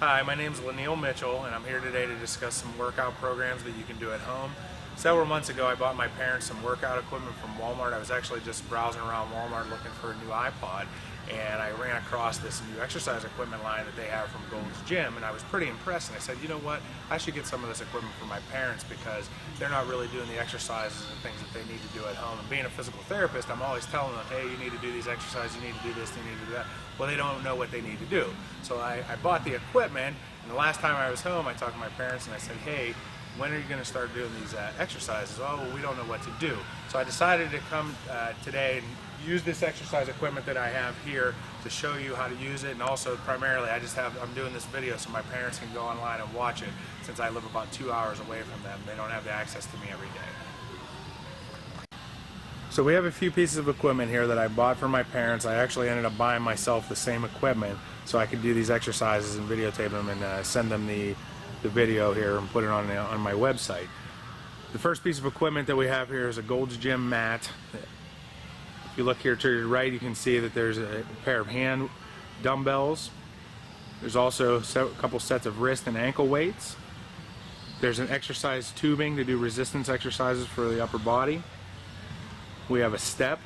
Hi, my name is Lanil Mitchell, and I'm here today to discuss some workout programs that you can do at home. Several months ago, I bought my parents some workout equipment from Walmart. I was actually just browsing around Walmart looking for a new iPod, and I ran across this new exercise equipment line that they have from Gold's Gym, and I was pretty impressed. And I said, you know what, I should get some of this equipment for my parents because they're not really doing the exercises and things that they need to do at home. And being a physical therapist, I'm always telling them, hey, you need to do these exercises, you need to do this, you need to do that. Well, they don't know what they need to do. So I bought the equipment, and the last time I was home, I talked to my parents and I said, hey, when are you going to start doing these exercises? Oh, well, we don't know what to do. So I decided to come today and use this exercise equipment that I have here to show you how to use it, and also primarily I'm doing this video so my parents can go online and watch it, since I live about 2 hours away from them. They don't have the access to me every day. So we have a few pieces of equipment here that I bought for my parents. I actually ended up buying myself the same equipment so I could do these exercises and videotape them and send them the video here and put it on my website. The first piece of equipment that we have here is a Gold's Gym mat. If you look here to your right, you can see that there's a pair of hand dumbbells. There's also a couple sets of wrist and ankle weights. There's an exercise tubing to do resistance exercises for the upper body. We have a step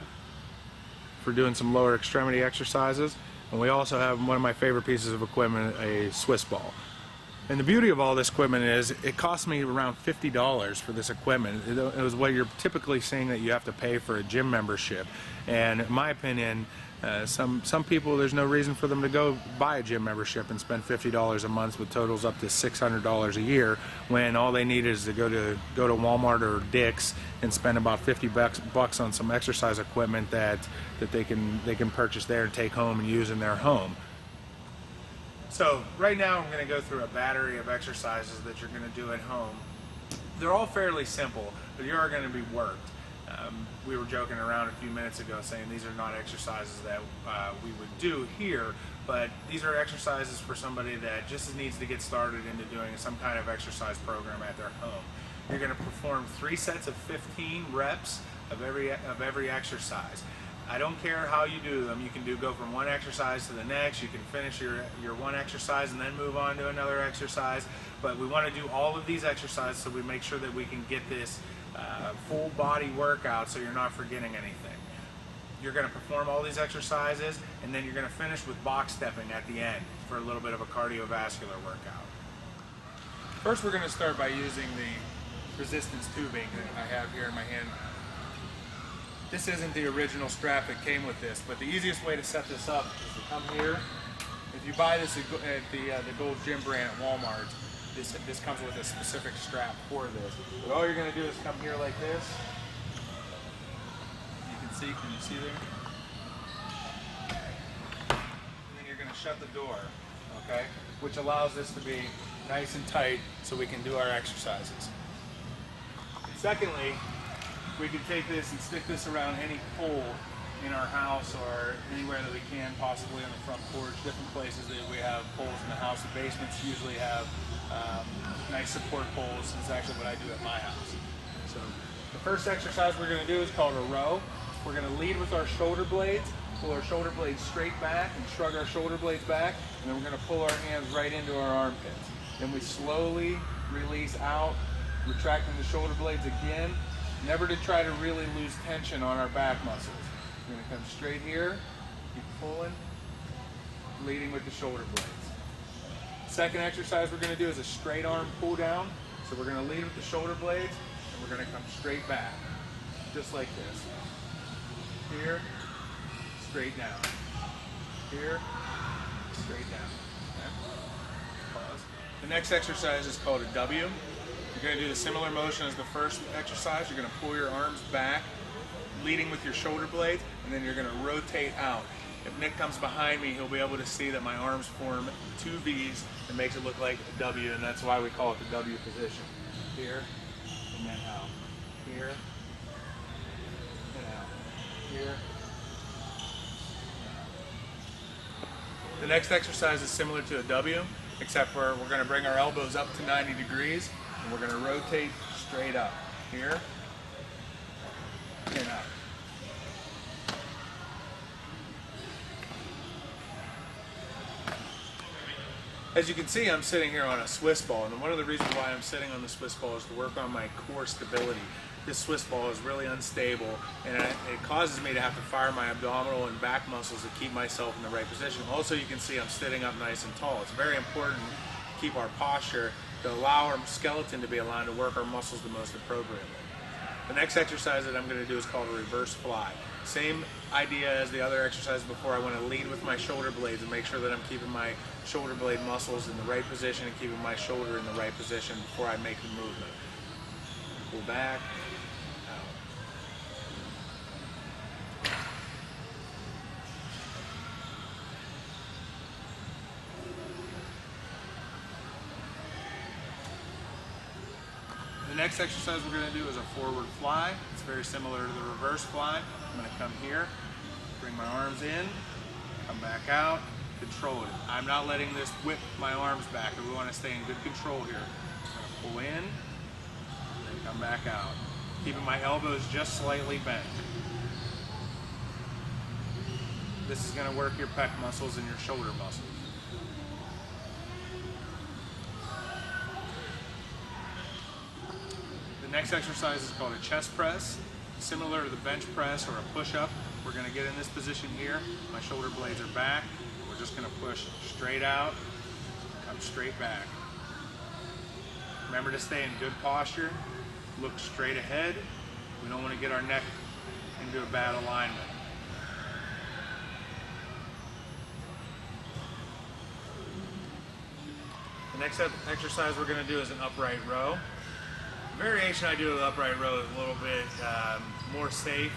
for doing some lower extremity exercises. And we also have one of my favorite pieces of equipment, a Swiss ball. And the beauty of all this equipment is it cost me around $50 for this equipment. It was what you're typically seeing that you have to pay for a gym membership. And in my opinion, some people, there's no reason for them to go buy a gym membership and spend $50 a month with totals up to $600 a year, when all they need is to go to Walmart or Dick's and spend about 50 bucks on some exercise equipment that they can purchase there and take home and use in their home. So right now I'm going to go through a battery of exercises that you're going to do at home. They're all fairly simple, but you are going to be worked. We were joking around a few minutes ago saying these are not exercises that we would do here, but these are exercises for somebody that just needs to get started into doing some kind of exercise program at their home. You're going to perform 3 sets of 15 reps of every exercise. I don't care how you do them. You can go from one exercise to the next. You can finish your one exercise and then move on to another exercise. But we want to do all of these exercises so we make sure that we can get this full body workout so you're not forgetting anything. You're going to perform all these exercises, and then you're going to finish with box stepping at the end for a little bit of a cardiovascular workout. First, we're going to start by using the resistance tubing that I have here in my hand. This isn't the original strap that came with this, but the easiest way to set this up is to come here. If you buy this at the Gold's Gym brand at Walmart, this comes with a specific strap for this. But all you're going to do is come here like this. Can you see there? And then you're going to shut the door, okay? Which allows this to be nice and tight so we can do our exercises. And secondly, we can take this and stick this around any pole in our house or anywhere that we can, possibly on the front porch, different places that we have poles in the house. The basements usually have nice support poles. It's actually what I do at my house. So the first exercise we're going to do is called a row. We're going to lead with our shoulder blades, pull our shoulder blades straight back and shrug our shoulder blades back, and then we're going to pull our hands right into our armpits. Then we slowly release out, retracting the shoulder blades again, never to try to really lose tension on our back muscles. We're going to come straight here, keep pulling, leading with the shoulder blades. Second exercise we're going to do is a straight arm pull down. So we're going to lead with the shoulder blades, and we're going to come straight back, just like this. Here, straight down. Here, straight down. Okay. Pause. The next exercise is called a W. You're going to do the similar motion as the first exercise. You're going to pull your arms back, leading with your shoulder blades, and then you're going to rotate out. If Nick comes behind me, he'll be able to see that my arms form 2 V's and makes it look like a W, and that's why we call it the W position. Here, and then out. Here, and out. Here. The next exercise is similar to a W, except for we're going to bring our elbows up to 90 degrees, and we're going to rotate straight up. Here, and up. As you can see, I'm sitting here on a Swiss ball, and one of the reasons why I'm sitting on the Swiss ball is to work on my core stability. This Swiss ball is really unstable, and it causes me to have to fire my abdominal and back muscles to keep myself in the right position. Also, you can see I'm sitting up nice and tall. It's very important to keep our posture, to allow our skeleton to be aligned to work our muscles the most appropriately. The next exercise that I'm going to do is called a reverse fly. Same idea as the other exercise before. I want to lead with my shoulder blades and make sure that I'm keeping my shoulder blade muscles in the right position and keeping my shoulder in the right position before I make the movement. Pull back, out. The next exercise we're going to do is a forward fly. It's very similar to the reverse fly. I'm going to come here, bring my arms in, come back out, control it. I'm not letting this whip my arms back. We want to stay in good control here. I'm going to pull in, then come back out. Keeping my elbows just slightly bent. This is going to work your pec muscles and your shoulder muscles. The next exercise is called a chest press. Similar to the bench press or a push-up, we're going to get in this position here. My shoulder blades are back. We're just going to push straight out, come straight back. Remember to stay in good posture. Look straight ahead. We don't want to get our neck into a bad alignment. The next exercise we're going to do is an upright row. The variation I do with upright row is a little bit more safe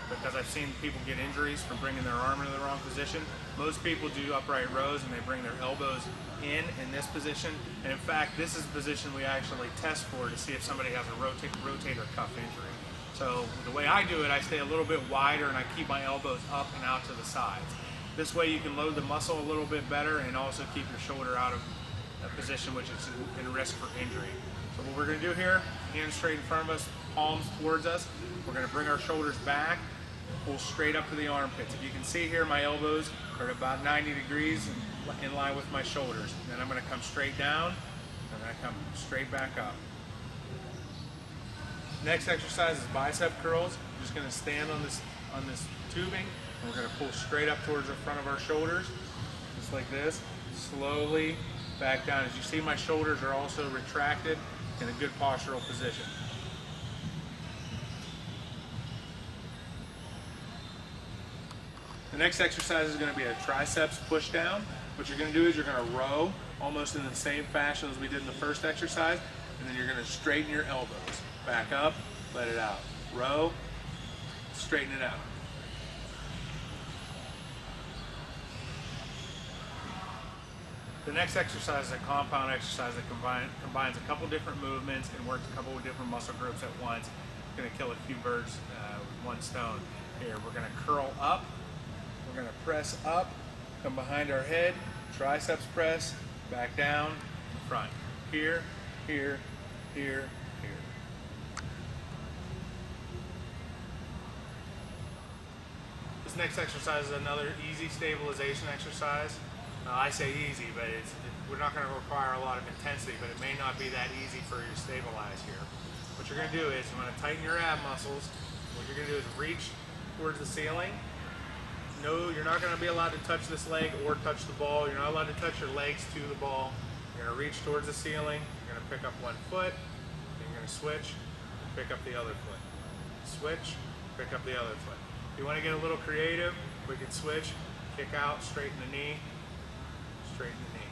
because I've seen people get injuries from bringing their arm into the wrong position. Most people do upright rows and they bring their elbows in this position. And in fact, this is the position we actually test for to see if somebody has a rotator cuff injury. So the way I do it, I stay a little bit wider and I keep my elbows up and out to the sides. This way you can load the muscle a little bit better and also keep your shoulder out of a position which is in risk for injury. So what we're going to do here, hands straight in front of us, palms towards us. We're going to bring our shoulders back, pull straight up to the armpits. If you can see here, my elbows are at about 90 degrees in line with my shoulders. Then I'm going to come straight down, and then I come straight back up. Next exercise is bicep curls. We're just going to stand on this tubing, and we're going to pull straight up towards the front of our shoulders, just like this. Slowly back down. As you see, my shoulders are also retracted in a good postural position. The next exercise is going to be a triceps push down. What you're going to do is you're going to row almost in the same fashion as we did in the first exercise, and then you're going to straighten your elbows. Back up, let it out. Row, straighten it out. The next exercise is a compound exercise that combines a couple different movements and works a couple of different muscle groups at once. It's going to kill a few birds with one stone. Here, we're going to curl up. We're going to press up, come behind our head, triceps press, back down, front. Here, here, here, here. This next exercise is another easy stabilization exercise. I say easy, but we're not going to require a lot of intensity, but it may not be that easy for you to stabilize here. What you're going to do is you're going to tighten your ab muscles. What you're going to do is reach towards the ceiling. No, you're not going to be allowed to touch this leg or touch the ball. You're not allowed to touch your legs to the ball. You're going to reach towards the ceiling. You're going to pick up one foot. Then you're going to switch, pick up the other foot. Switch, pick up the other foot. If you want to get a little creative, we can switch, kick out, straighten the knee, straighten the knee.